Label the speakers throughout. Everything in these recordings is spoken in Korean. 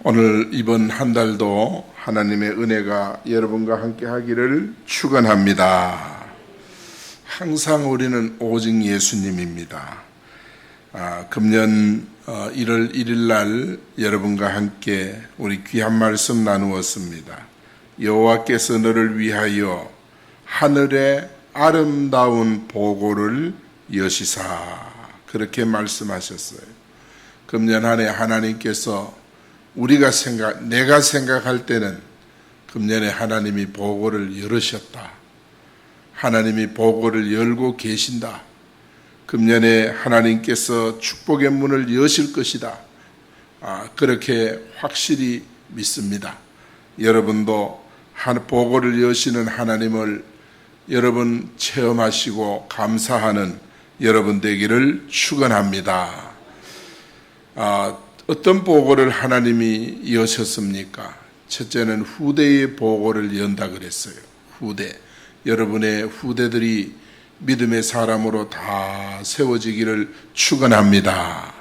Speaker 1: 오늘 이번 한 달도 하나님의 은혜가 여러분과 함께 하기를 축원합니다. 항상 우리는 오직 예수님입니다. 금년 1월 1일 날 여러분과 함께 우리 귀한 말씀 나누었습니다. 여호와께서 너를 위하여 하늘의 아름다운 보고를 여시사, 그렇게 말씀하셨어요. 금년 한 해 하나님께서 내가 생각할 때는 금년에 하나님이 보고를 열으셨다. 하나님이 보고를 열고 계신다. 금년에 하나님께서 축복의 문을 여실 것이다. 그렇게 확실히 믿습니다. 여러분도 보고를 여시는 하나님을 여러분 체험하시고 감사하는 여러분 되기를 축원합니다. 어떤 보고를 하나님이 여셨습니까? 첫째는 후대의 보고를 연다 그랬어요. 후대. 여러분의 후대들이 믿음의 사람으로 다 세워지기를 축원합니다.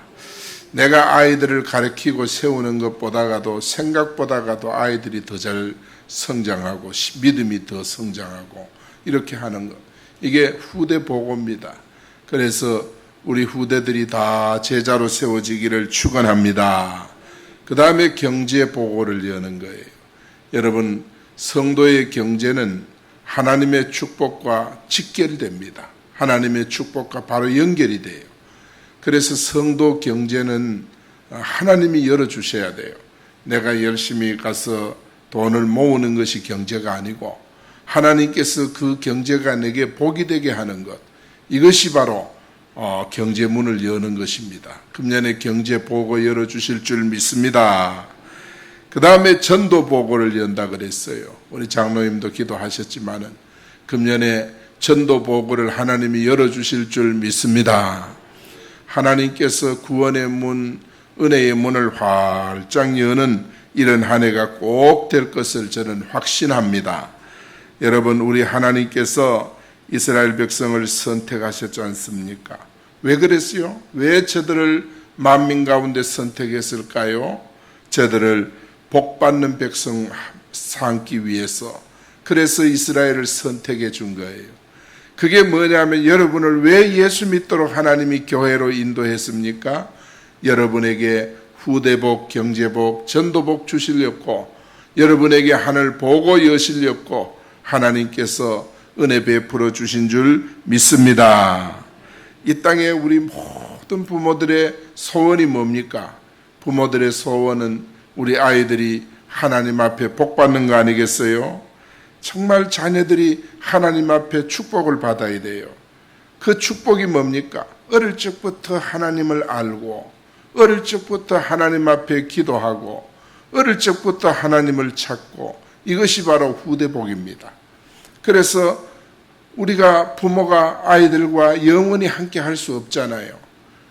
Speaker 1: 내가 아이들을 가르치고 세우는 것보다가도 생각보다가도 아이들이 더 잘 성장하고 믿음이 더 성장하고 이렇게 하는 것. 이게 후대 보고입니다. 그래서 우리 후대들이 다 제자로 세워지기를 축원합니다. 그 다음에 경제 보고를 여는 거예요. 여러분, 성도의 경제는 하나님의 축복과 직결됩니다. 하나님의 축복과 바로 연결이 돼요. 그래서 성도 경제는 하나님이 열어주셔야 돼요. 내가 열심히 가서 돈을 모으는 것이 경제가 아니고 하나님께서 그 경제가 내게 복이 되게 하는 것, 이것이 바로 경제 문을 여는 것입니다. 금년에 경제 보고 열어주실 줄 믿습니다. 그 다음에 전도 보고를 연다 그랬어요. 우리 장로님도 기도하셨지만은 금년에 전도 보고를 하나님이 열어주실 줄 믿습니다. 하나님께서 구원의 문, 은혜의 문을 활짝 여는 이런 한 해가 꼭 될 것을 저는 확신합니다. 여러분, 우리 하나님께서 이스라엘 백성을 선택하셨지 않습니까? 왜 그랬어요? 왜 저들을 만민 가운데 선택했을까요? 저들을 복받는 백성 삼기 위해서. 그래서 이스라엘을 선택해 준 거예요. 그게 뭐냐면 여러분을 왜 예수 믿도록 하나님이 교회로 인도했습니까? 여러분에게 후대복, 경제복, 전도복 주시려고, 여러분에게 하늘 보고 여시려고 하나님께서 은혜 베풀어 주신 줄 믿습니다. 이 땅에 우리 모든 부모들의 소원이 뭡니까? 부모들의 소원은 우리 아이들이 하나님 앞에 복 받는 거 아니겠어요? 정말 자녀들이 하나님 앞에 축복을 받아야 돼요. 그 축복이 뭡니까? 어릴 적부터 하나님을 알고, 어릴 적부터 하나님 앞에 기도하고, 어릴 적부터 하나님을 찾고, 이것이 바로 후대복입니다. 그래서 우리가 부모가 아이들과 영원히 함께 할 수 없잖아요.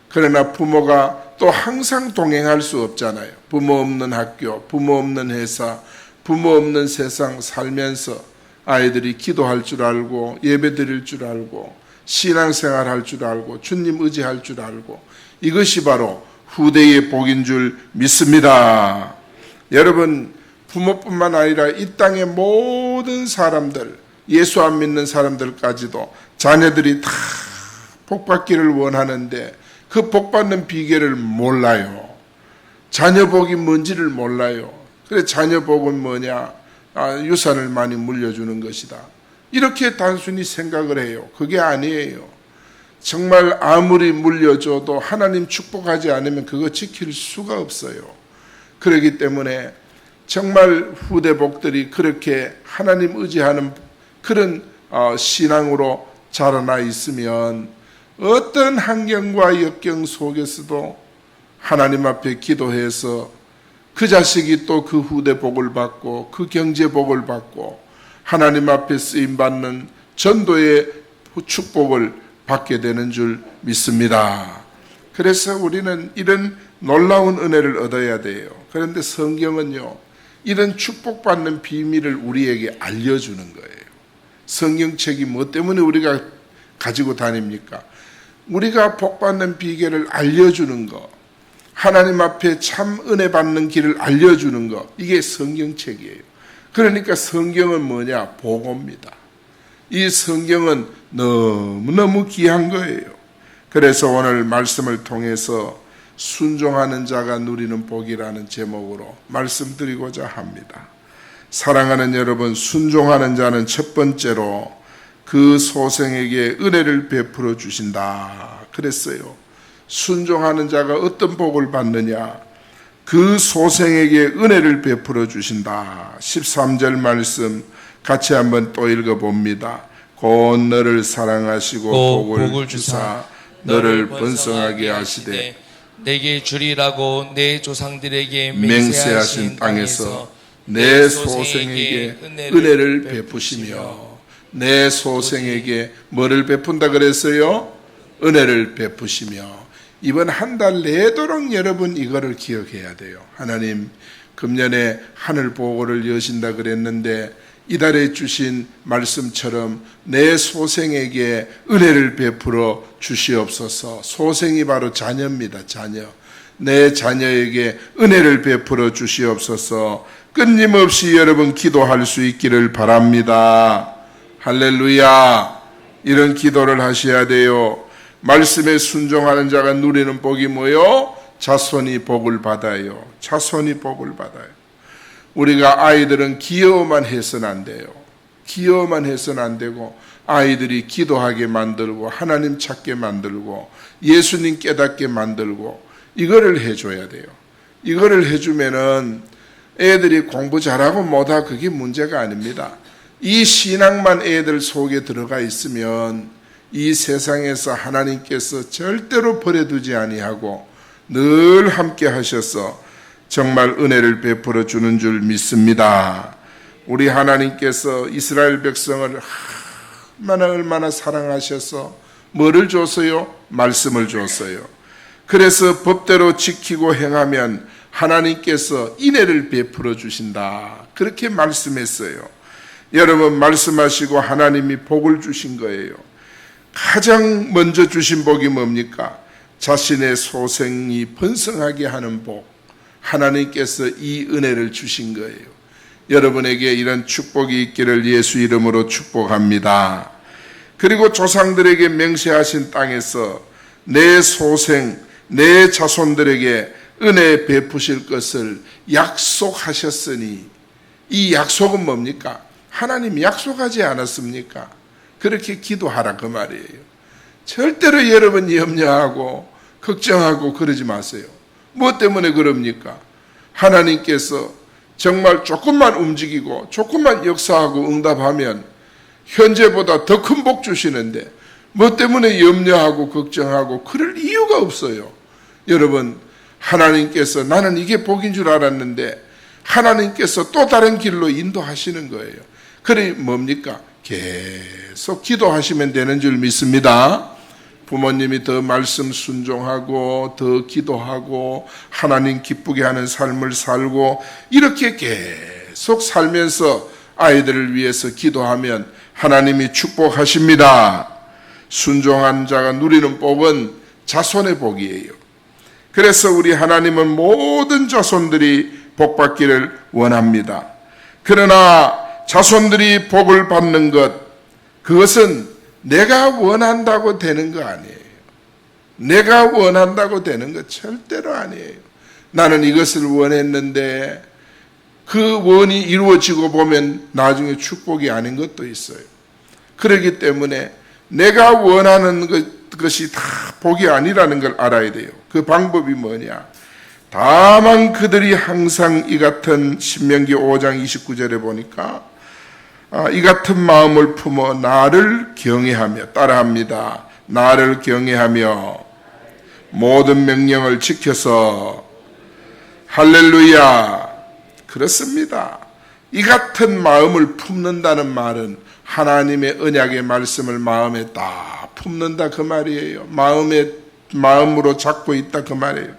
Speaker 1: 그러나 부모가 또 항상 동행할 수 없잖아요. 부모 없는 학교, 부모 없는 회사, 부모 없는 세상 살면서 아이들이 기도할 줄 알고, 예배 드릴 줄 알고, 신앙생활 할 줄 알고, 주님 의지할 줄 알고, 이것이 바로 후대의 복인 줄 믿습니다. 여러분, 부모뿐만 아니라 이 땅의 모든 사람들, 예수 안 믿는 사람들까지도 자녀들이 다 복받기를 원하는데 그 복받는 비결을 몰라요. 자녀 복이 뭔지를 몰라요. 그래, 자녀 복은 뭐냐? 유산을 많이 물려주는 것이다. 이렇게 단순히 생각을 해요. 그게 아니에요. 정말 아무리 물려줘도 하나님 축복하지 않으면 그거 지킬 수가 없어요. 그렇기 때문에 정말 후대복들이 그렇게 하나님 의지하는 그런 신앙으로 자라나 있으면 어떤 환경과 역경 속에서도 하나님 앞에 기도해서 그 자식이 또 그 후대 복을 받고 그 경제 복을 받고 하나님 앞에 쓰임받는 전도의 축복을 받게 되는 줄 믿습니다. 그래서 우리는 이런 놀라운 은혜를 얻어야 돼요. 그런데 성경은요, 이런 축복받는 비밀을 우리에게 알려주는 거예요. 성경책이 뭐 때문에 우리가 가지고 다닙니까? 우리가 복받는 비결을 알려주는 거. 하나님 앞에 참 은혜 받는 길을 알려주는 것, 이게 성경책이에요. 그러니까 성경은 뭐냐? 복음입니다. 이 성경은 너무너무 귀한 거예요. 그래서 오늘 말씀을 통해서 순종하는 자가 누리는 복이라는 제목으로 말씀드리고자 합니다. 사랑하는 여러분, 순종하는 자는 첫 번째로 그 소생에게 은혜를 베풀어 주신다 그랬어요. 순종하는 자가 어떤 복을 받느냐? 그 소생에게 은혜를 베풀어 주신다. 13절 말씀 같이 한번 또 읽어봅니다. 곧 너를 사랑하시고 복을 주사 너를 번성하게 하시되
Speaker 2: 내게 주리라고 내 조상들에게
Speaker 1: 맹세하신 땅에서 내 소생에게 은혜를 베푸시며, 내 소생에게 뭐를 베푼다 그랬어요? 은혜를 베푸시며. 이번 한 달 내도록 여러분 이거를 기억해야 돼요. 하나님 금년에 하늘 보고를 여신다 그랬는데 이달에 주신 말씀처럼 내 소생에게 은혜를 베풀어 주시옵소서. 소생이 바로 자녀입니다. 자녀. 내 자녀에게 은혜를 베풀어 주시옵소서. 끊임없이 여러분 기도할 수 있기를 바랍니다. 할렐루야. 이런 기도를 하셔야 돼요. 말씀에 순종하는 자가 누리는 복이 뭐요? 자손이 복을 받아요. 자손이 복을 받아요. 우리가 아이들은 귀여워만 해서는 안 돼요. 귀여워만 해서는 안 되고 아이들이 기도하게 만들고 하나님 찾게 만들고 예수님 깨닫게 만들고 이거를 해줘야 돼요. 이거를 해주면은 애들이 공부 잘하고 못하고 그게 문제가 아닙니다. 이 신앙만 애들 속에 들어가 있으면 이 세상에서 하나님께서 절대로 버려두지 아니하고 늘 함께 하셔서 정말 은혜를 베풀어 주는 줄 믿습니다. 우리 하나님께서 이스라엘 백성을 얼마나 사랑하셔서 뭐를 줬어요? 말씀을 줬어요. 그래서 법대로 지키고 행하면 하나님께서 인애를 베풀어 주신다. 그렇게 말씀했어요. 여러분 말씀하시고 하나님이 복을 주신 거예요. 가장 먼저 주신 복이 뭡니까? 자신의 소생이 번성하게 하는 복. 하나님께서 이 은혜를 주신 거예요. 여러분에게 이런 축복이 있기를 예수 이름으로 축복합니다. 그리고 조상들에게 맹세하신 땅에서 내 소생, 내 자손들에게 은혜 베푸실 것을 약속하셨으니, 이 약속은 뭡니까? 하나님이 약속하지 않았습니까? 그렇게 기도하라 그 말이에요. 절대로 여러분 염려하고 걱정하고 그러지 마세요. 뭐 때문에 그럽니까? 하나님께서 정말 조금만 움직이고 조금만 역사하고 응답하면 현재보다 더 큰 복 주시는데 뭐 때문에 염려하고 걱정하고 그럴 이유가 없어요. 여러분 하나님께서 나는 이게 복인 줄 알았는데 하나님께서 또 다른 길로 인도하시는 거예요. 그래 뭡니까? 계속 기도하시면 되는 줄 믿습니다. 부모님이 더 말씀 순종하고 더 기도하고 하나님 기쁘게 하는 삶을 살고 이렇게 계속 살면서 아이들을 위해서 기도하면 하나님이 축복하십니다. 순종한 자가 누리는 복은 자손의 복이에요. 그래서 우리 하나님은 모든 자손들이 복받기를 원합니다. 그러나 자손들이 복을 받는 것, 그것은 내가 원한다고 되는 거 아니에요. 내가 원한다고 되는 거 절대로 아니에요. 나는 이것을 원했는데 그 원이 이루어지고 보면 나중에 축복이 아닌 것도 있어요. 그렇기 때문에 내가 원하는 것이 다 복이 아니라는 걸 알아야 돼요. 그 방법이 뭐냐? 다만 그들이 항상 이 같은 신명기 5장 29절에 보니까 이 같은 마음을 품어 나를 경외하며 따라합니다. 나를 경외하며 모든 명령을 지켜서 할렐루야. 그렇습니다. 이 같은 마음을 품는다는 말은 하나님의 언약의 말씀을 마음에 딱 품는다 그 말이에요. 마음으로 잡고 있다 그 말이에요.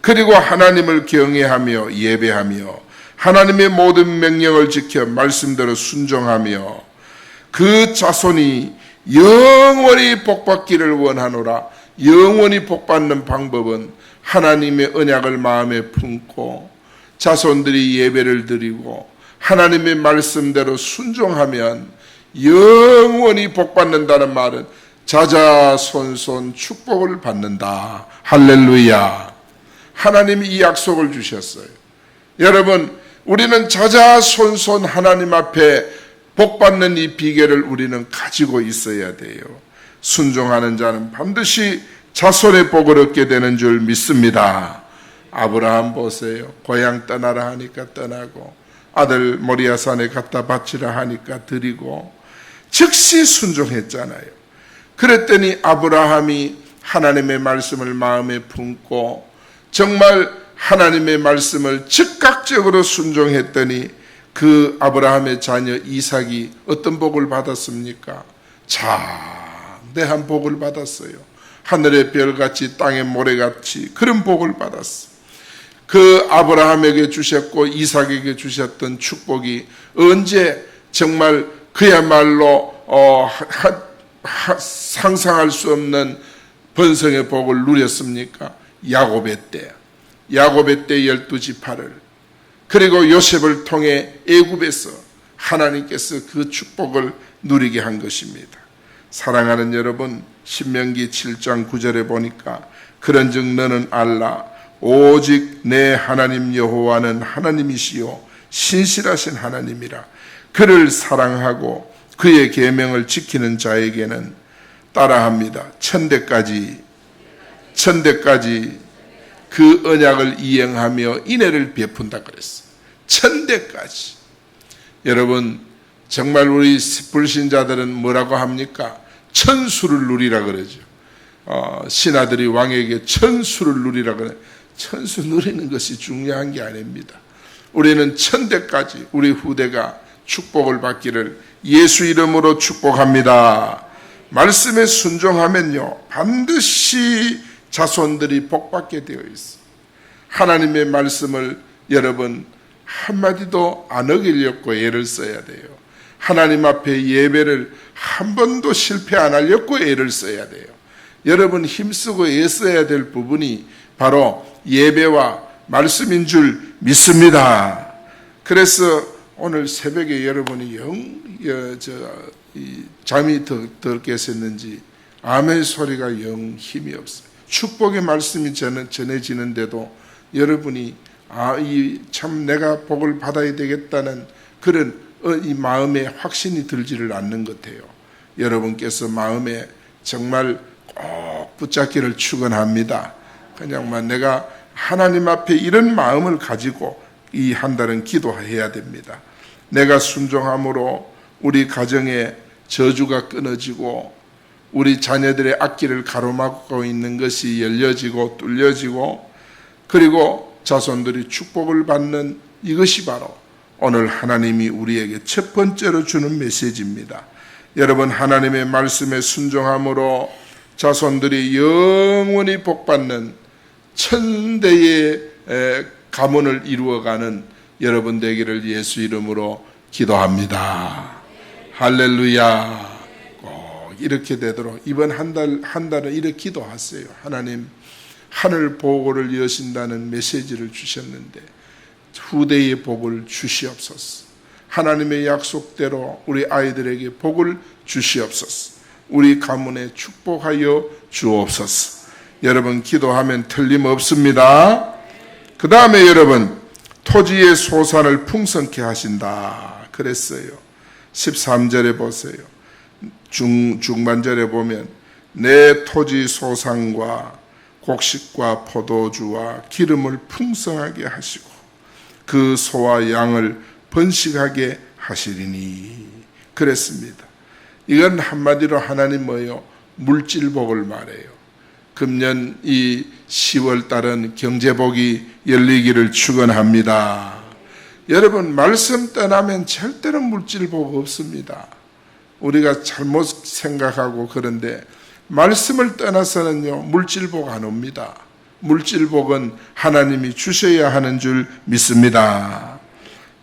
Speaker 1: 그리고 하나님을 경외하며 예배하며 하나님의 모든 명령을 지켜 말씀대로 순종하며 그 자손이 영원히 복받기를 원하노라. 영원히 복받는 방법은 하나님의 언약을 마음에 품고 자손들이 예배를 드리고 하나님의 말씀대로 순종하면 영원히 복받는다는 말은 자자손손 축복을 받는다. 할렐루야. 하나님이 이 약속을 주셨어요. 여러분, 우리는 자자손손 하나님 앞에 복받는 이 비결을 우리는 가지고 있어야 돼요. 순종하는 자는 반드시 자손의 복을 얻게 되는 줄 믿습니다. 아브라함 보세요. 고향 떠나라 하니까 떠나고 아들 모리아산에 갖다 바치라 하니까 드리고 즉시 순종했잖아요. 그랬더니 아브라함이 하나님의 말씀을 마음에 품고 정말 하나님의 말씀을 즉각적으로 순종했더니 그 아브라함의 자녀 이삭이 어떤 복을 받았습니까? 장대한 복을 받았어요. 하늘의 별같이 땅의 모래같이 그런 복을 받았어요. 그 아브라함에게 주셨고 이삭에게 주셨던 축복이 언제 정말 그야말로 상상할 수 없는 번성의 복을 누렸습니까? 야곱의 때 12지파를 그리고 요셉을 통해 애굽에서 하나님께서 그 축복을 누리게 한 것입니다. 사랑하는 여러분, 신명기 7장 9절에 보니까 그런즉 너는 알라 오직 내 하나님 여호와는 하나님이시요 신실하신 하나님이라. 그를 사랑하고 그의 계명을 지키는 자에게는 따라합니다. 천대까지 그 언약을 이행하며 인애를 베푼다 그랬어요. 천대까지. 여러분, 정말 우리 불신자들은 뭐라고 합니까? 천수를 누리라 그러죠. 신하들이 왕에게 천수를 누리라 그래. 천수 누리는 것이 중요한 게 아닙니다. 우리는 천대까지 우리 후대가 축복을 받기를 예수 이름으로 축복합니다. 말씀에 순종하면요 반드시 자손들이 복받게 되어 있어요. 하나님의 말씀을 여러분 한마디도 안 어기려고 애를 써야 돼요. 하나님 앞에 예배를 한 번도 실패 안 하려고 애를 써야 돼요. 여러분 힘쓰고 애써야 될 부분이 바로 예배와 말씀인 줄 믿습니다. 그래서 오늘 새벽에 여러분이 잠이 덜 깼었는지 아멘 소리가 영 힘이 없어요. 축복의 말씀이 전해지는데도 여러분이 참 내가 복을 받아야 되겠다는 그런 이 마음에 확신이 들지를 않는 것 같아요. 여러분께서 마음에 정말 꼭 붙잡기를 축원합니다. 그냥만 내가 하나님 앞에 이런 마음을 가지고 이 한 달은 기도해야 됩니다. 내가 순종함으로 우리 가정에 저주가 끊어지고 우리 자녀들의 앞길을 가로막고 있는 것이 열려지고 뚫려지고 그리고 자손들이 축복을 받는 이것이 바로 오늘 하나님이 우리에게 첫 번째로 주는 메시지입니다. 여러분 하나님의 말씀에 순종함으로 자손들이 영원히 복받는 천대의 가문을 이루어가는 여러분 되기를 예수 이름으로 기도합니다. 할렐루야. 꼭 이렇게 되도록 이번 한 달은 이렇게 기도하세요. 하나님 하늘 보고를 여신다는 메시지를 주셨는데 후대의 복을 주시옵소서. 하나님의 약속대로 우리 아이들에게 복을 주시옵소서. 우리 가문에 축복하여 주옵소서. 여러분 기도하면 틀림없습니다. 그 다음에 여러분 토지의 소산을 풍성케 하신다 그랬어요. 13절에 보세요. 중반절에 보면 내 토지 소산과 곡식과 포도주와 기름을 풍성하게 하시고 그 소와 양을 번식하게 하시리니 그랬습니다. 이건 한마디로 하나님 뭐예요? 물질복을 말해요. 금년 이 10월 달은 경제복이 열리기를 축원합니다. 여러분 말씀 떠나면 절대로 물질복 없습니다. 우리가 잘못 생각하고 그런데 말씀을 떠나서는요 물질복 안 옵니다. 물질복은 하나님이 주셔야 하는 줄 믿습니다.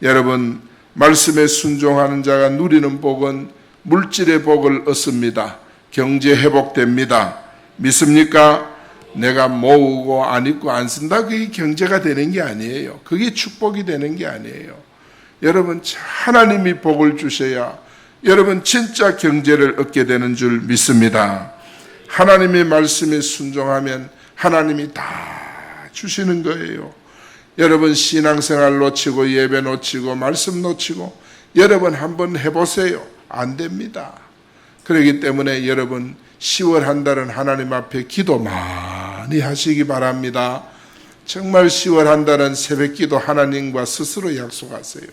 Speaker 1: 여러분 말씀에 순종하는 자가 누리는 복은 물질의 복을 얻습니다. 경제 회복됩니다. 믿습니까? 내가 모으고 안 입고 안 쓴다, 그게 경제가 되는 게 아니에요. 그게 축복이 되는 게 아니에요. 여러분, 하나님이 복을 주셔야 여러분 진짜 경제를 얻게 되는 줄 믿습니다. 하나님의 말씀에 순종하면 하나님이 다 주시는 거예요. 여러분 신앙생활 놓치고 예배 놓치고 말씀 놓치고 여러분 한번 해보세요. 안 됩니다. 그렇기 때문에 여러분 10월 한 달은 하나님 앞에 기도 많이 하시기 바랍니다. 정말 10월 한 달은 새벽 기도 하나님과 스스로 약속하세요.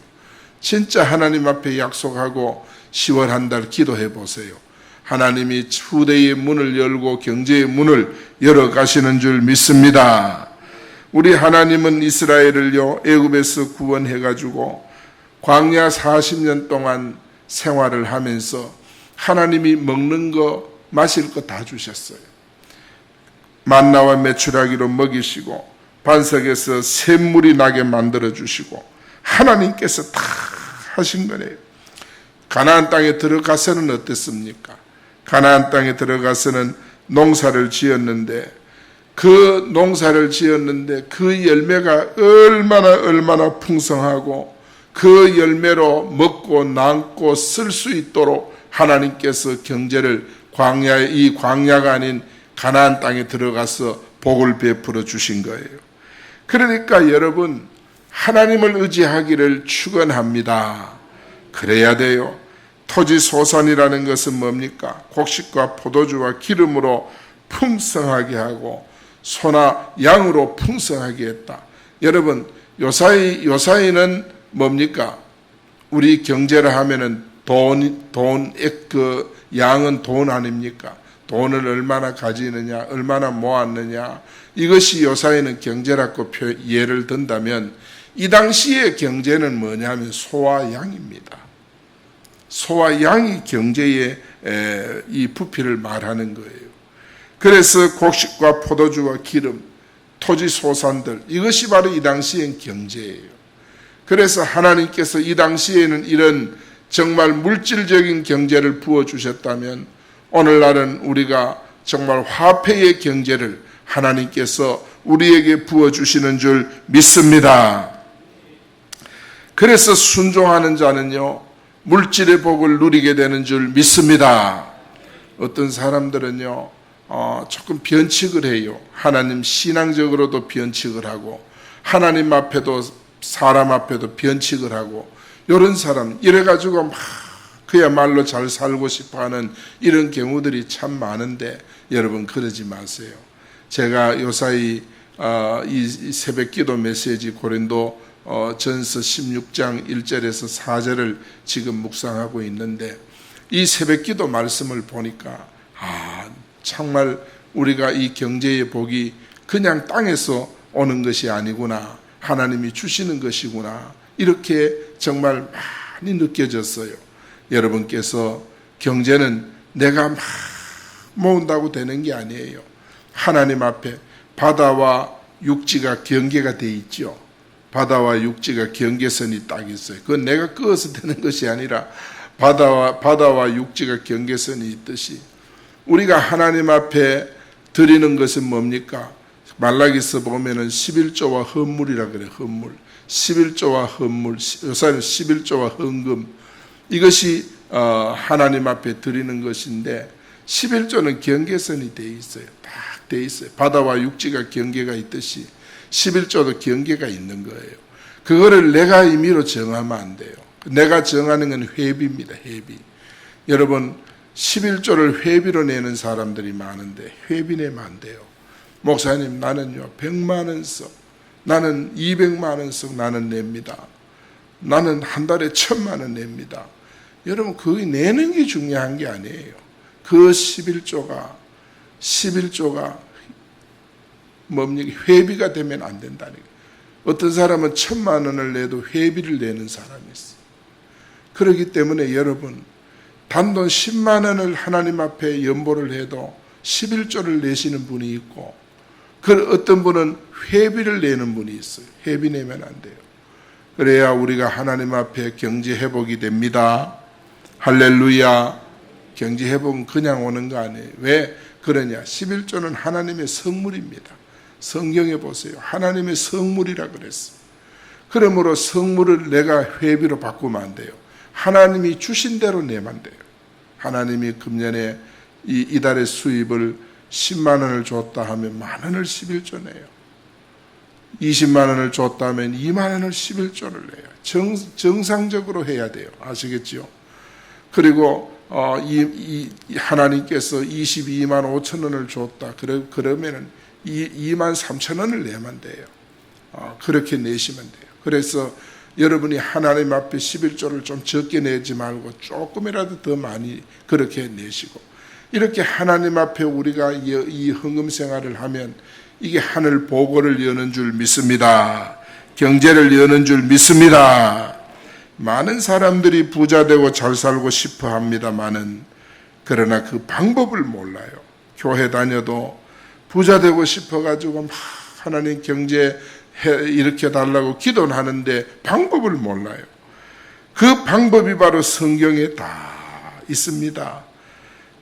Speaker 1: 진짜 하나님 앞에 약속하고 10월 한 달 기도해 보세요. 하나님이 후대의 문을 열고 경제의 문을 열어 가시는 줄 믿습니다. 우리 하나님은 이스라엘을요 애굽에서 구원해 가지고 광야 40년 동안 생활을 하면서 하나님이 먹는 거 마실 거 다 주셨어요. 만나와 메추라기로 먹이시고 반석에서 샘물이 나게 만들어 주시고 하나님께서 다 하신 거예요. 가나안 땅에 들어가서는 어땠습니까? 가나안 땅에 들어가서는 농사를 지었는데 그 열매가 얼마나 풍성하고 그 열매로 먹고 남고 쓸 수 있도록 하나님께서 경제를 이 광야가 아닌 가나안 땅에 들어가서 복을 베풀어 주신 거예요. 그러니까 여러분 하나님을 의지하기를 축원합니다. 그래야 돼요. 토지소산이라는 것은 뭡니까? 곡식과 포도주와 기름으로 풍성하게 하고 소나 양으로 풍성하게 했다. 여러분 요사이는 뭡니까? 우리 경제를 하면은 양은 돈 아닙니까? 돈을 얼마나 가지느냐, 얼마나 모았느냐. 이것이 요사이는 경제라고 예를 든다면 이 당시의 경제는 뭐냐면 소와 양입니다. 소와 양이 경제의 이 부피를 말하는 거예요. 그래서 곡식과 포도주와 기름, 토지 소산들, 이것이 바로 이 당시엔 경제예요. 그래서 하나님께서 이 당시에는 이런 정말 물질적인 경제를 부어주셨다면 오늘날은 우리가 정말 화폐의 경제를 하나님께서 우리에게 부어주시는 줄 믿습니다. 그래서 순종하는 자는요 물질의 복을 누리게 되는 줄 믿습니다. 어떤 사람들은요 조금 변칙을 해요. 하나님 신앙적으로도 변칙을 하고 하나님 앞에도 사람 앞에도 변칙을 하고 이런 사람 이래가지고 막 그야말로 잘 살고 싶어하는 이런 경우들이 참 많은데 여러분 그러지 마세요. 제가 요사이 이 새벽기도 메시지 고린도 전서 16장 1절에서 4절을 지금 묵상하고 있는데 이 새벽기도 말씀을 보니까 정말 우리가 이 경제의 복이 그냥 땅에서 오는 것이 아니구나, 하나님이 주시는 것이구나, 이렇게 정말 많이 느껴졌어요. 여러분께서 경제는 내가 막 모은다고 되는 게 아니에요. 하나님 앞에 바다와 육지가 경계가 돼 있죠. 바다와 육지가 경계선이 딱 있어요. 그건 내가 그어서 되는 것이 아니라 바다와 육지가 경계선이 있듯이 우리가 하나님 앞에 드리는 것은 뭡니까? 말라기서 보면은 11조와 헌물이라 그래요. 헌물. 11조와 헌물, 요사는 11조와 헌금. 이것이 하나님 앞에 드리는 것인데 11조는 경계선이 돼 있어요. 딱 돼 있어요. 바다와 육지가 경계가 있듯이 11조도 경계가 있는 거예요. 그거를 내가 임의로 정하면 안 돼요. 내가 정하는 건 회비입니다. 회비. 여러분 11조를 회비로 내는 사람들이 많은데 회비 내면 안 돼요. 목사님 나는요 100만 원 석, 나는 200만 원 석 나는 냅니다. 나는 한 달에 1000만 원 냅니다. 여러분 그거 내는 게 중요한 게 아니에요. 그 11조가 뭡니까? 회비가 되면 안 된다는 거예요. 어떤 사람은 1000만 원을 내도 회비를 내는 사람이 있어요. 그렇기 때문에 여러분 단돈 10만 원을 하나님 앞에 연보를 해도 11조를 내시는 분이 있고 그 어떤 분은 회비를 내는 분이 있어요. 회비 내면 안 돼요. 그래야 우리가 하나님 앞에 경제 회복이 됩니다. 할렐루야. 경제 회복은 그냥 오는 거 아니에요. 왜 그러냐? 11조는 하나님의 성물입니다. 성경에 보세요. 하나님의 성물이라 그랬어요. 그러므로 성물을 내가 회비로 바꾸면 안 돼요. 하나님이 주신 대로 내면 돼요. 하나님이 금년에 이달의 수입을 10만 원을 줬다 하면 만 원을 11조 내요. 20만 원을 줬다 하면 2만 원을 11조를 내요. 정상적으로 해야 돼요. 아시겠죠? 그리고 하나님께서 22만 5천 원을 줬다. 그러면은 2만 3천 원을 내면 돼요. 그렇게 내시면 돼요. 그래서 여러분이 하나님 앞에 11조를 좀 적게 내지 말고 조금이라도 더 많이 그렇게 내시고, 이렇게 하나님 앞에 우리가 이 헌금 생활을 하면 이게 하늘 보고를 여는 줄 믿습니다. 경제를 여는 줄 믿습니다. 많은 사람들이 부자 되고 잘 살고 싶어 합니다만은, 그러나 그 방법을 몰라요. 교회 다녀도 부자 되고 싶어 가지고 막 하나님 경제 일으켜 달라고 기도는 하는데 방법을 몰라요. 그 방법이 바로 성경에 다 있습니다.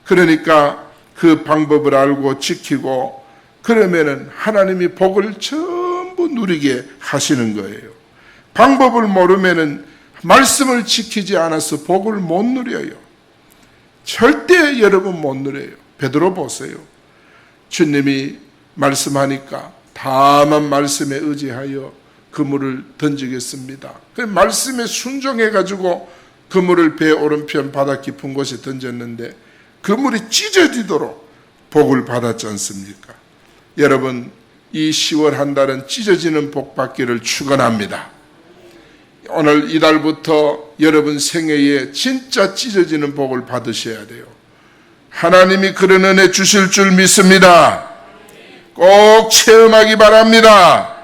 Speaker 1: 그러니까 그 방법을 알고 지키고 그러면은 하나님이 복을 전부 누리게 하시는 거예요. 방법을 모르면은 말씀을 지키지 않아서 복을 못 누려요. 절대 여러분 못 누려요. 베드로 보세요. 주님이 말씀하니까 다만 말씀에 의지하여 그물을 던지겠습니다. 그 말씀에 순종해가지고 그물을 배 오른편 바다 깊은 곳에 던졌는데 그물이 찢어지도록 복을 받았지 않습니까? 여러분, 이 10월 한 달은 찢어지는 복 받기를 축원합니다. 오늘 이달부터 여러분 생애에 진짜 찢어지는 복을 받으셔야 돼요. 하나님이 그런 은혜 주실 줄 믿습니다. 꼭 체험하기 바랍니다.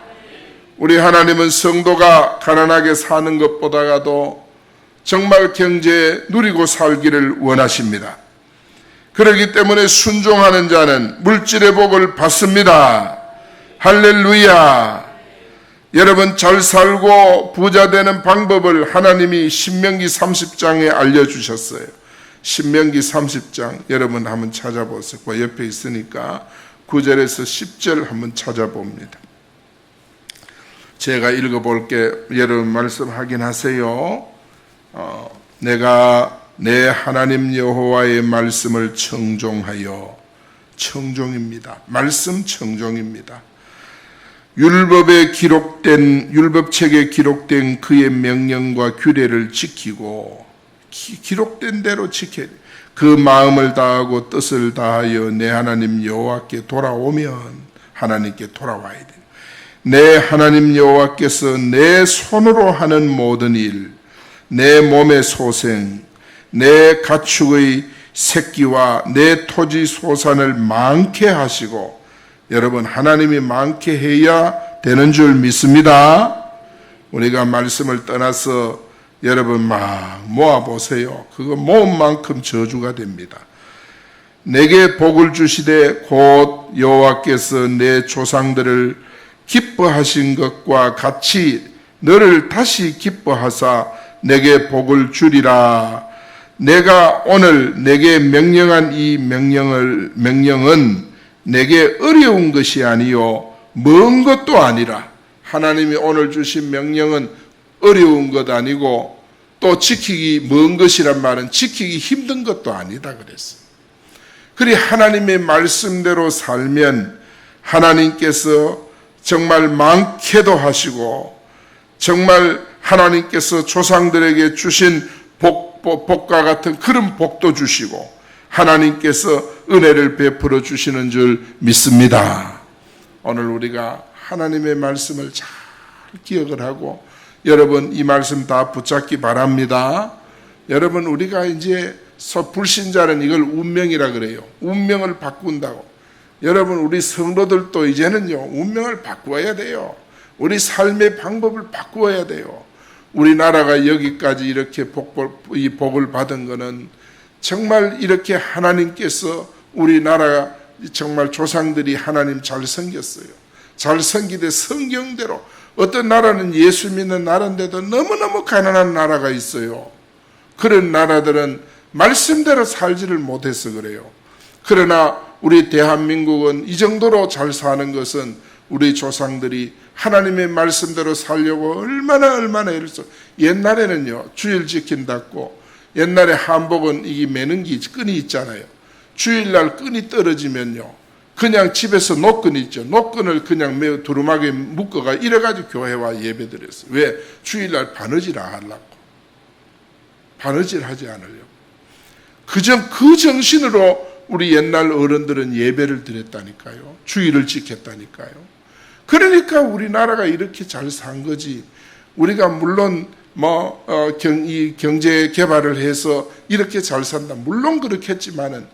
Speaker 1: 우리 하나님은 성도가 가난하게 사는 것보다도 정말 경제에 누리고 살기를 원하십니다. 그렇기 때문에 순종하는 자는 물질의 복을 받습니다. 할렐루야. 여러분, 잘 살고 부자 되는 방법을 하나님이 신명기 30장에 알려주셨어요. 신명기 30장 여러분 한번 찾아보세요. 그 옆에 있으니까 9절에서 10절 한번 찾아봅니다. 제가 읽어볼게. 여러분 말씀 확인하세요. 내가 내 하나님 여호와의 말씀을 청종하여, 청종입니다. 말씀 청종입니다. 율법책에 기록된 그의 명령과 규례를 지키고, 기록된 대로 지켜야 돼요. 그 마음을 다하고 뜻을 다하여 내 하나님 여호와께 돌아오면, 하나님께 돌아와야 돼요. 내 하나님 여호와께서 내 손으로 하는 모든 일, 내 몸의 소생, 내 가축의 새끼와 내 토지 소산을 많게 하시고, 여러분 하나님이 많게 해야 되는 줄 믿습니다. 우리가 말씀을 떠나서 여러분 막 모아보세요. 그거 모은 만큼 저주가 됩니다. 내게 복을 주시되 곧 여호와께서 내 조상들을 기뻐하신 것과 같이 너를 다시 기뻐하사 내게 복을 주리라. 내가 오늘 내게 명령한 이 명령은 내게 어려운 것이 아니요 먼 것도 아니라, 하나님이 오늘 주신 명령은 어려운 것 아니고 또 지키기 먼 것이란 말은 지키기 힘든 것도 아니다 그랬어요. 그리 하나님의 말씀대로 살면 하나님께서 정말 많게도 하시고, 정말 하나님께서 조상들에게 주신 복과 같은 그런 복도 주시고, 하나님께서 은혜를 베풀어 주시는 줄 믿습니다. 오늘 우리가 하나님의 말씀을 잘 기억을 하고, 여러분 이 말씀 다 붙잡기 바랍니다. 여러분 우리가 이제 불신자는 이걸 운명이라 그래요. 운명을 바꾼다고. 여러분 우리 성도들도 이제는요 운명을 바꾸어야 돼요. 우리 삶의 방법을 바꾸어야 돼요. 우리나라가 여기까지 이렇게 이 복을 받은 거는 정말 이렇게 하나님께서, 우리나라가 정말 조상들이 하나님 잘 섬겼어요. 잘 섬기되 성경대로. 어떤 나라는 예수 믿는 나라인데도 너무너무 가난한 나라가 있어요. 그런 나라들은 말씀대로 살지를 못해서 그래요. 그러나 우리 대한민국은 이 정도로 잘 사는 것은 우리 조상들이 하나님의 말씀대로 살려고 얼마나 애를 써. 옛날에는요, 주일 지킨다고 옛날에 한복은 이 매는 끈이 있잖아요. 주일날 끈이 떨어지면요, 그냥 집에서 노끈 있죠. 노끈을 그냥 두루마기에 묶어가 이래가지고 교회와 예배 드렸어요. 왜? 주일날 바느질 안 하려고. 바느질 하지 않으려고. 그 정신으로 우리 옛날 어른들은 예배를 드렸다니까요. 주일을 지켰다니까요. 그러니까 우리나라가 이렇게 잘 산 거지. 우리가 물론 이 경제 개발을 해서 이렇게 잘 산다. 물론 그렇겠지만은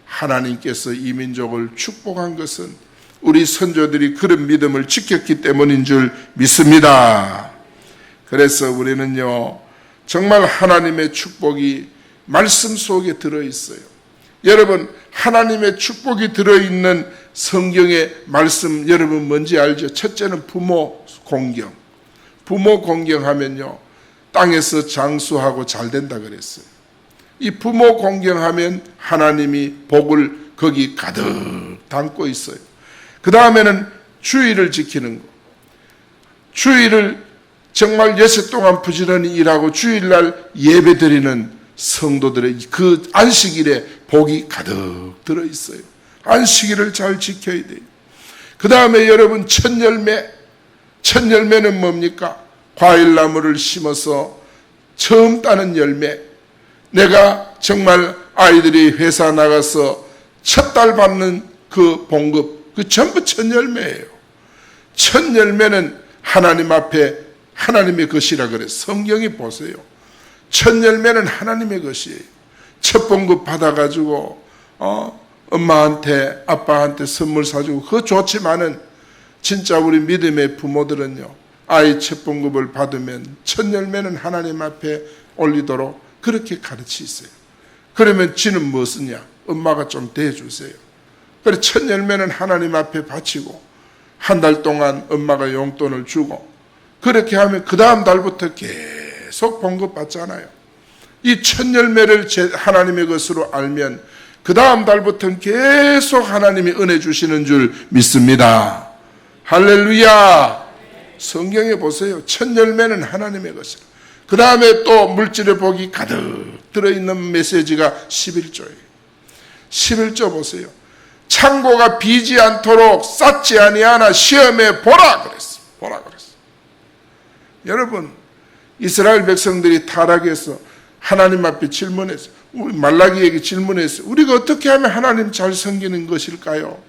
Speaker 1: 하나님께서 이 민족을 축복한 것은 우리 선조들이 그런 믿음을 지켰기 때문인 줄 믿습니다. 그래서 우리는요, 정말 하나님의 축복이 말씀 속에 들어있어요. 여러분, 하나님의 축복이 들어있는 성경의 말씀 여러분 뭔지 알죠? 첫째는 부모 공경. 부모 공경하면요, 땅에서 장수하고 잘 된다 그랬어요. 이 부모 공경하면 하나님이 복을 거기 가득 담고 있어요. 그 다음에는 주일을 지키는 거. 주일을 정말 6시 동안 부지런히 일하고 주일날 예배 드리는 성도들의 그 안식일에 복이 가득 들어있어요. 안식일을 잘 지켜야 돼요. 그 다음에 여러분, 첫 열매는 뭡니까? 과일나무를 심어서 처음 따는 열매. 내가 정말 아이들이 회사 나가서 첫 달 받는 그 봉급, 그 전부 첫 열매예요. 첫 열매는 하나님 앞에 하나님의 것이라 그래요. 성경이 보세요. 첫 열매는 하나님의 것이에요. 첫 봉급 받아가지고 엄마한테 아빠한테 선물 사주고 그거 좋지만은 진짜 우리 믿음의 부모들은요, 아이 첫 봉급을 받으면 첫 열매는 하나님 앞에 올리도록 그렇게 가르치세요. 그러면 지는 무엇이냐? 엄마가 좀 대주세요. 그래, 첫 열매는 하나님 앞에 바치고 한 달 동안 엄마가 용돈을 주고 그렇게 하면 그 다음 달부터 계속 봉급 받잖아요. 이 첫 열매를 하나님의 것으로 알면 그 다음 달부터는 계속 하나님이 은혜 주시는 줄 믿습니다. 할렐루야. 성경에 보세요. 첫 열매는 하나님의 것이라. 그 다음에 또 물질의 복이 가득 들어있는 메시지가 11조예요. 11조 보세요. 창고가 비지 않도록 쌓지 아니하나 시험해 보라 그랬어. 보라 그랬어. 여러분, 이스라엘 백성들이 타락해서 하나님 앞에 질문했어요. 우리 말라기에게 질문했어요. 우리가 어떻게 하면 하나님 잘 섬기는 것일까요?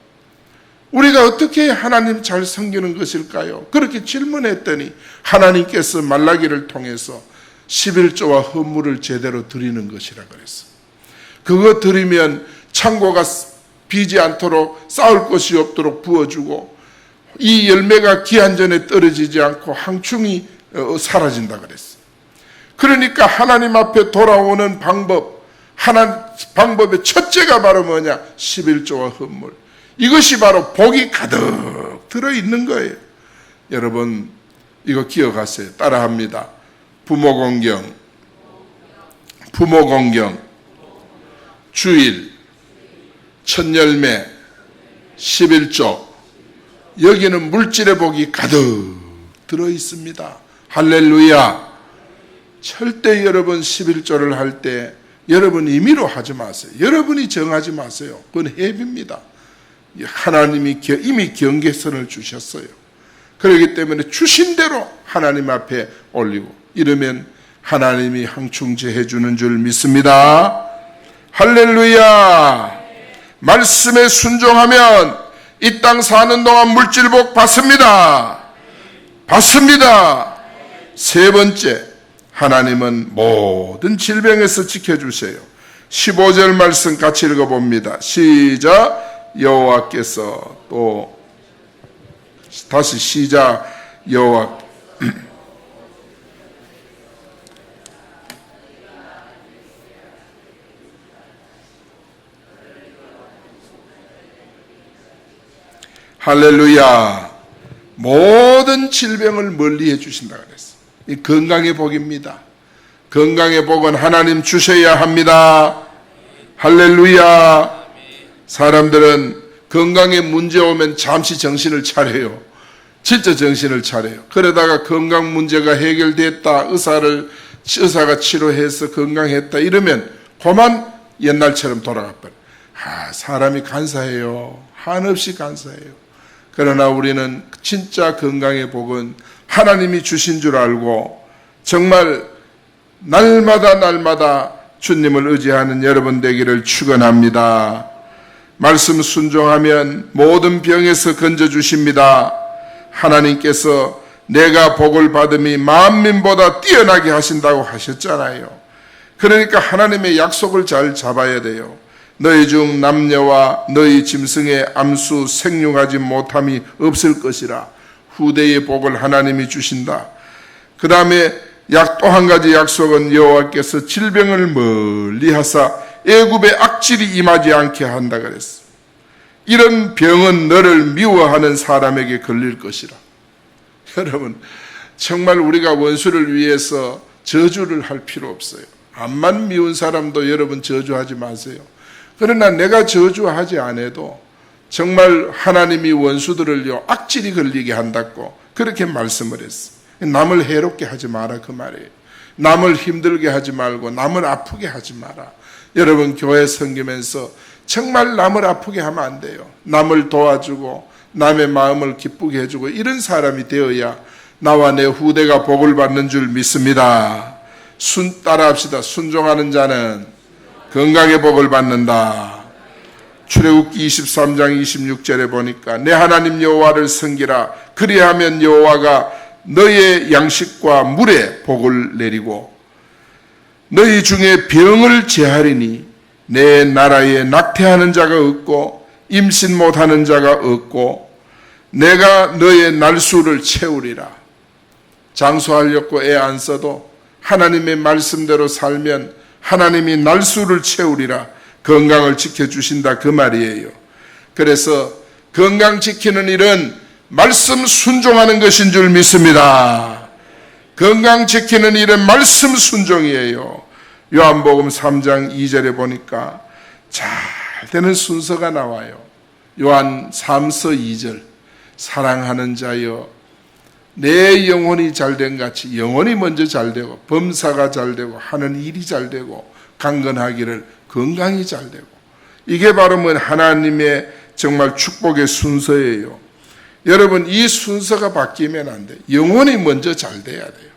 Speaker 1: 우리가 어떻게 해야 하나님 잘 섬기는 것일까요? 그렇게 질문했더니 하나님께서 말라기를 통해서 11조와 헌물을 제대로 드리는 것이라 그랬어. 그거 드리면 창고가 비지 않도록 쌓을 것이 없도록 부어주고 이 열매가 기한 전에 떨어지지 않고 항충이 사라진다 그랬어. 그러니까 하나님 앞에 돌아오는 방법의 첫째가 바로 뭐냐? 11조와 헌물. 이것이 바로 복이 가득 들어있는 거예요. 여러분, 이거 기억하세요. 따라합니다. 부모 공경, 주일, 첫 열매, 11조. 여기는 물질의 복이 가득 들어있습니다. 할렐루야. 절대 여러분 11조를 할 때 여러분 임의로 하지 마세요. 여러분이 정하지 마세요. 그건 해입니다. 하나님이 이미 경계선을 주셨어요. 그렇기 때문에 주신 대로 하나님 앞에 올리고 이러면 하나님이 항충제해 주는 줄 믿습니다. 할렐루야. 말씀에 순종하면 이 땅 사는 동안 물질복 받습니다. 받습니다. 세 번째, 하나님은 모든 질병에서 지켜주세요. 15절 말씀 같이 읽어봅니다. 시작. 여호와께서 또 다시 시작. 여호와 할렐루야. 모든 질병을 멀리 해주신다 그랬어. 이 건강의 복입니다. 건강의 복은 하나님 주셔야 합니다. 할렐루야. 사람들은 건강에 문제 오면 잠시 정신을 차려요. 진짜 정신을 차려요. 그러다가 건강 문제가 해결됐다, 의사가 치료해서 건강했다 이러면 그만 옛날처럼 돌아가 버려요. 사람이 간사해요. 한없이 간사해요. 그러나 우리는 진짜 건강의 복은 하나님이 주신 줄 알고 정말 날마다 주님을 의지하는 여러분 되기를 축원합니다. 말씀 순종하면 모든 병에서 건져주십니다. 하나님께서 내가 복을 받음이 만민보다 뛰어나게 하신다고 하셨잖아요. 그러니까 하나님의 약속을 잘 잡아야 돼요. 너희 중 남녀와 너희 짐승의 암수 생육하지 못함이 없을 것이라. 후대의 복을 하나님이 주신다. 그 다음에 또 한 가지 약속은 여호와께서 질병을 멀리 하사 애굽의 악질이 임하지 않게 한다 그랬어. 이런 병은 너를 미워하는 사람에게 걸릴 것이라. 여러분, 정말 우리가 원수를 위해서 저주를 할 필요 없어요. 암만 미운 사람도 여러분 저주하지 마세요. 그러나 내가 저주하지 않아도 정말 하나님이 원수들을요 악질이 걸리게 한다고 그렇게 말씀을 했어. 남을 해롭게 하지 마라 그 말이에요. 남을 힘들게 하지 말고 남을 아프게 하지 마라. 여러분 교회 섬기면서 정말 남을 아프게 하면 안 돼요. 남을 도와주고 남의 마음을 기쁘게 해주고 이런 사람이 되어야 나와 내 후대가 복을 받는 줄 믿습니다. 따라합시다. 순종하는 자는 건강의 복을 받는다. 출애굽기 23장 26절에 보니까 내 하나님 여호와를 섬기라. 그리하면 여호와가 너의 양식과 물에 복을 내리고 너희 중에 병을 제하리니 내 나라에 낙태하는 자가 없고 임신 못하는 자가 없고 내가 너의 날수를 채우리라. 장수하려고 애 안 써도 하나님의 말씀대로 살면 하나님이 날수를 채우리라. 건강을 지켜주신다 그 말이에요. 그래서 건강 지키는 일은 말씀 순종하는 것인 줄 믿습니다. 건강 지키는 일은 말씀 순종이에요. 요한복음 3장 2절에 보니까 잘 되는 순서가 나와요. 요한 3서 2절 사랑하는 자여 내 영혼이 잘된 같이 영혼이 먼저 잘되고 범사가 잘되고 하는 일이 잘되고 강건하기를 건강이 잘되고 이게 바로 하나님의 정말 축복의 순서예요. 여러분 이 순서가 바뀌면 안 돼요. 영혼이 먼저 잘돼야 돼요.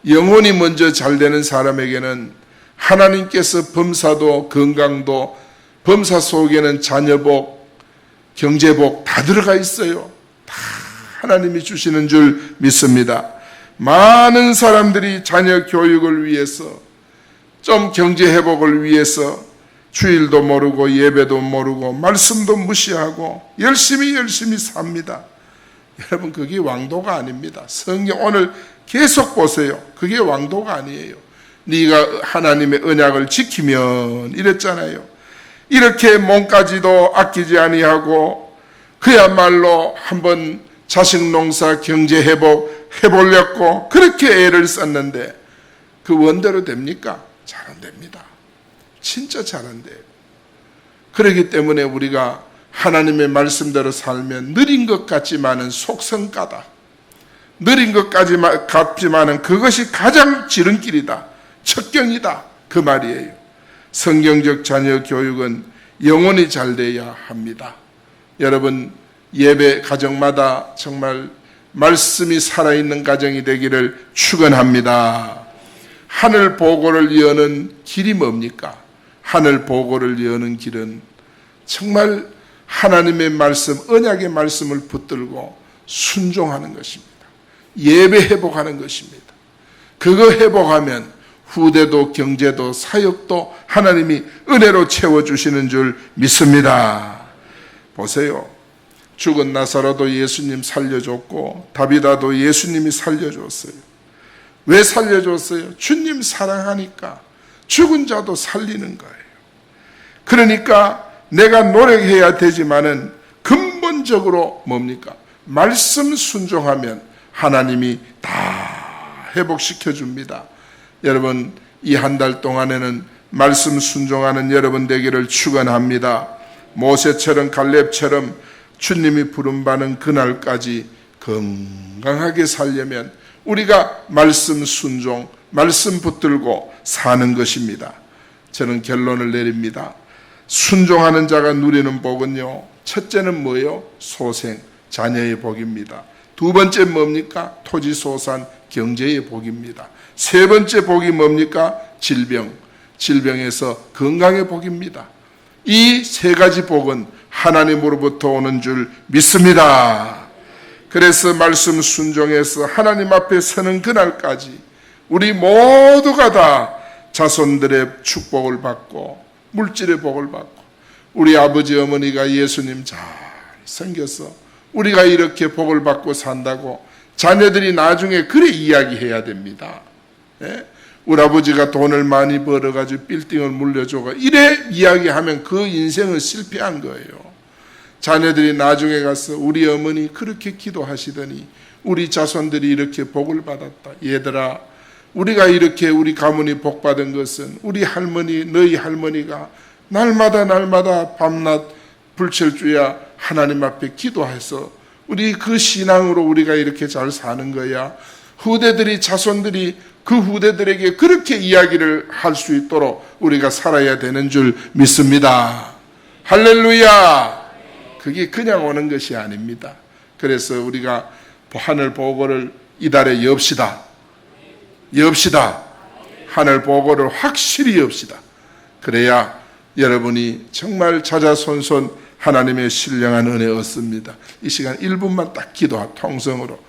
Speaker 1: 영혼이 먼저 잘되는 사람에게는 하나님께서 범사도 건강도 범사 속에는 자녀복 경제복 다 들어가 있어요. 다 하나님이 주시는 줄 믿습니다. 많은 사람들이 자녀 교육을 위해서 좀 경제 회복을 위해서 주일도 모르고 예배도 모르고 말씀도 무시하고 열심히 삽니다. 여러분 그게 왕도가 아닙니다. 성경 오늘 계속 보세요. 그게 왕도가 아니에요. 네가 하나님의 언약을 지키면 이랬잖아요. 이렇게 몸까지도 아끼지 아니하고 그야말로 한번 자식 농사 경제 회복 해보려고 그렇게 애를 썼는데 그 원대로 됩니까? 잘 안 됩니다. 진짜 잘 안 돼요. 그렇기 때문에 우리가 하나님의 말씀대로 살면 느린 것 같지만은 속성가다. 느린 것 같지만은 그것이 가장 지름길이다. 척경이다. 그 말이에요. 성경적 자녀 교육은 영혼이 잘 돼야 합니다. 여러분 예배 가정마다 정말 말씀이 살아있는 가정이 되기를 축원합니다. 하늘 보고를 여는 길이 뭡니까? 하늘 보고를 여는 길은 정말 하나님의 말씀, 언약의 말씀을 붙들고 순종하는 것입니다. 예배 회복하는 것입니다. 그거 회복하면 후대도 경제도 사역도 하나님이 은혜로 채워주시는 줄 믿습니다. 보세요. 죽은 나사로도 예수님 살려줬고 다비다도 예수님이 살려줬어요. 왜 살려줬어요? 주님 사랑하니까 죽은 자도 살리는 거예요. 그러니까 내가 노력해야 되지만은 근본적으로 뭡니까? 말씀 순종하면 하나님이 다 회복시켜 줍니다. 여러분 이 한 달 동안에는 말씀 순종하는 여러분 되기를 축원합니다. 모세처럼 갈렙처럼 주님이 부름받는 그날까지 건강하게 살려면 우리가 말씀 순종, 말씀 붙들고 사는 것입니다. 저는 결론을 내립니다. 순종하는 자가 누리는 복은요, 첫째는 뭐예요? 소생, 자녀의 복입니다. 두 번째 뭡니까? 토지소산, 경제의 복입니다. 세 번째 복이 뭡니까? 질병에서 건강의 복입니다. 이 세 가지 복은 하나님으로부터 오는 줄 믿습니다. 그래서 말씀 순종해서 하나님 앞에 서는 그날까지 우리 모두가 다 자손들의 축복을 받고 물질의 복을 받고 우리 아버지 어머니가 예수님 잘 생겨서 우리가 이렇게 복을 받고 산다고 자녀들이 나중에 그래 이야기해야 됩니다. 예? 우리 아버지가 돈을 많이 벌어가지고 빌딩을 물려줘가 이래 이야기하면 그 인생은 실패한 거예요. 자녀들이 나중에 가서 우리 어머니 그렇게 기도하시더니 우리 자손들이 이렇게 복을 받았다. 얘들아, 우리가 이렇게 우리 가문이 복 받은 것은 우리 할머니, 너희 할머니가 날마다 밤낮 불철주야 하나님 앞에 기도해서 우리 그 신앙으로 우리가 이렇게 잘 사는 거야. 후대들이, 자손들이 그 후대들에게 그렇게 이야기를 할 수 있도록 우리가 살아야 되는 줄 믿습니다. 할렐루야! 그게 그냥 오는 것이 아닙니다. 그래서 우리가 하늘 보고를 이달에 엽시다. 하늘 보고를 확실히 엽시다. 그래야 여러분이 정말 자자손손 하나님의 신령한 은혜 얻습니다. 이 시간 1분만 딱 통성으로